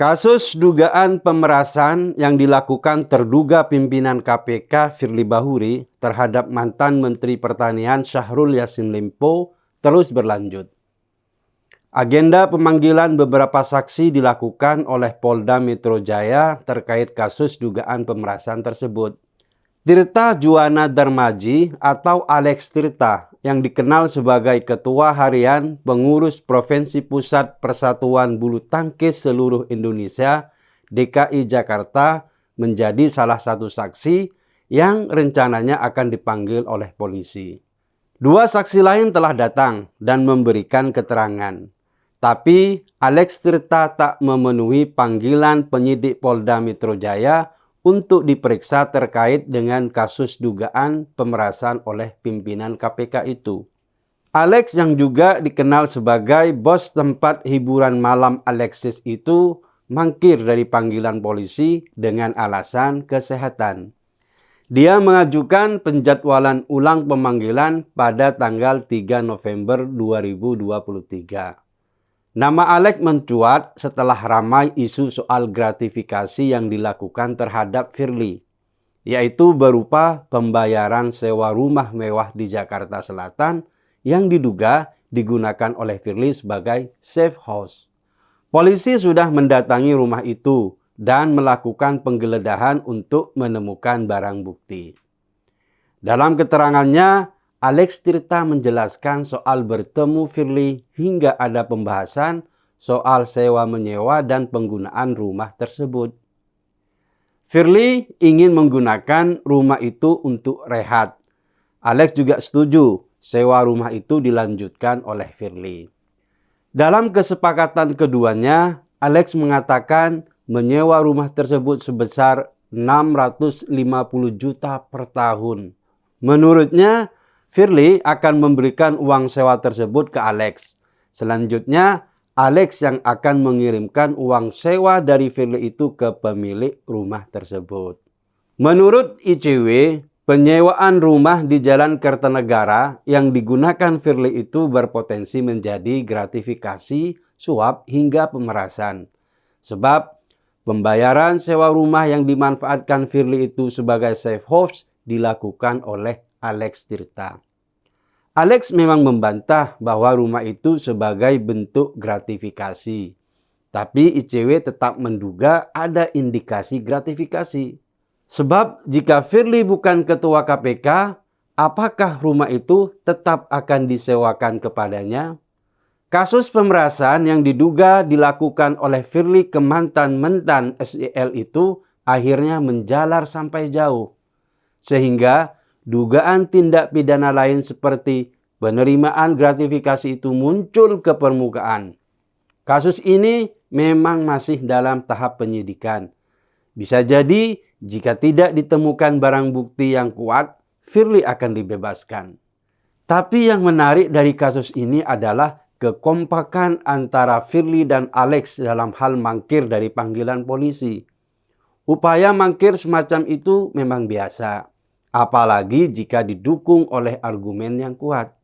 Kasus dugaan pemerasan yang dilakukan terduga pimpinan KPK Firly Bahuri terhadap mantan Menteri Pertanian Syahrul Yassin Limpo terus berlanjut. Agenda pemanggilan beberapa saksi dilakukan oleh Polda Metro Jaya terkait kasus dugaan pemerasan tersebut. Tirta Juwana Darmaji atau Alex Tirta yang dikenal sebagai Ketua Harian Pengurus Provinsi Pusat Persatuan Bulu Tangkis Seluruh Indonesia DKI Jakarta menjadi salah satu saksi yang rencananya akan dipanggil oleh polisi. Dua saksi lain telah datang dan memberikan keterangan. Tapi Alex Tirta tak memenuhi panggilan penyidik Polda Metro Jaya untuk diperiksa terkait dengan kasus dugaan pemerasan oleh pimpinan KPK itu. Alex yang juga dikenal sebagai bos tempat hiburan malam Alexis itu mangkir dari panggilan polisi dengan alasan kesehatan. Dia mengajukan penjadwalan ulang pemanggilan pada tanggal 3 November 2023. Nama Alex mencuat setelah ramai isu soal gratifikasi yang dilakukan terhadap Firly, yaitu berupa pembayaran sewa rumah mewah di Jakarta Selatan yang diduga digunakan oleh Firly sebagai safe house. Polisi sudah mendatangi rumah itu dan melakukan penggeledahan untuk menemukan barang bukti. Dalam keterangannya, Alex Tirta menjelaskan soal bertemu Firly hingga ada pembahasan soal sewa-menyewa dan penggunaan rumah tersebut. Firly ingin menggunakan rumah itu untuk rehat. Alex juga setuju sewa rumah itu dilanjutkan oleh Firly. Dalam kesepakatan keduanya, Alex mengatakan menyewa rumah tersebut sebesar 650 juta per tahun. Menurutnya, Firly akan memberikan uang sewa tersebut ke Alex. Selanjutnya, Alex yang akan mengirimkan uang sewa dari Firly itu ke pemilik rumah tersebut. Menurut ICW, penyewaan rumah di Jalan Kertanegara yang digunakan Firly itu berpotensi menjadi gratifikasi, suap, hingga pemerasan. Sebab pembayaran sewa rumah yang dimanfaatkan Firly itu sebagai safe house dilakukan oleh Alex Tirta. Alex memang membantah bahwa rumah itu sebagai bentuk gratifikasi. Tapi ICW tetap menduga ada indikasi gratifikasi. Sebab jika Firly bukan ketua KPK, apakah rumah itu tetap akan disewakan kepadanya? Kasus pemerasan yang diduga dilakukan oleh Firly ke mantan-mantan SEL itu akhirnya menjalar sampai jauh. Sehingga dugaan tindak pidana lain seperti penerimaan gratifikasi itu muncul ke permukaan. Kasus ini memang masih dalam tahap penyidikan. Bisa jadi jika tidak ditemukan barang bukti yang kuat, Firly akan dibebaskan. Tapi yang menarik dari kasus ini adalah kekompakan antara Firly dan Alex dalam hal mangkir dari panggilan polisi. Upaya mangkir semacam itu memang biasa. Apalagi jika didukung oleh argumen yang kuat.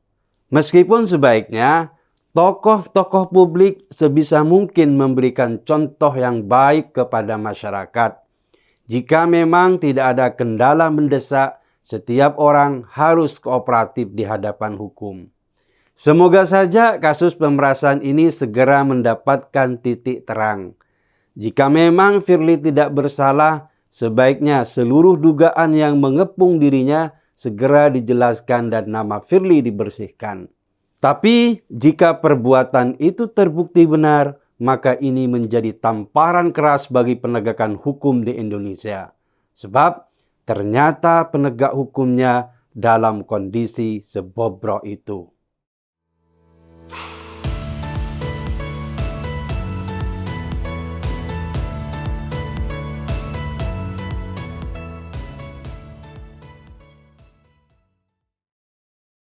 Meskipun sebaiknya tokoh-tokoh publik sebisa mungkin memberikan contoh yang baik kepada masyarakat. Jika memang tidak ada kendala mendesak, setiap orang harus kooperatif di hadapan hukum. Semoga saja kasus pemerasan ini segera mendapatkan titik terang. Jika memang Firly tidak bersalah, sebaiknya seluruh dugaan yang mengepung dirinya segera dijelaskan dan nama Firly dibersihkan. Tapi jika perbuatan itu terbukti benar, maka ini menjadi tamparan keras bagi penegakan hukum di Indonesia. Sebab ternyata penegak hukumnya dalam kondisi sebobrok itu.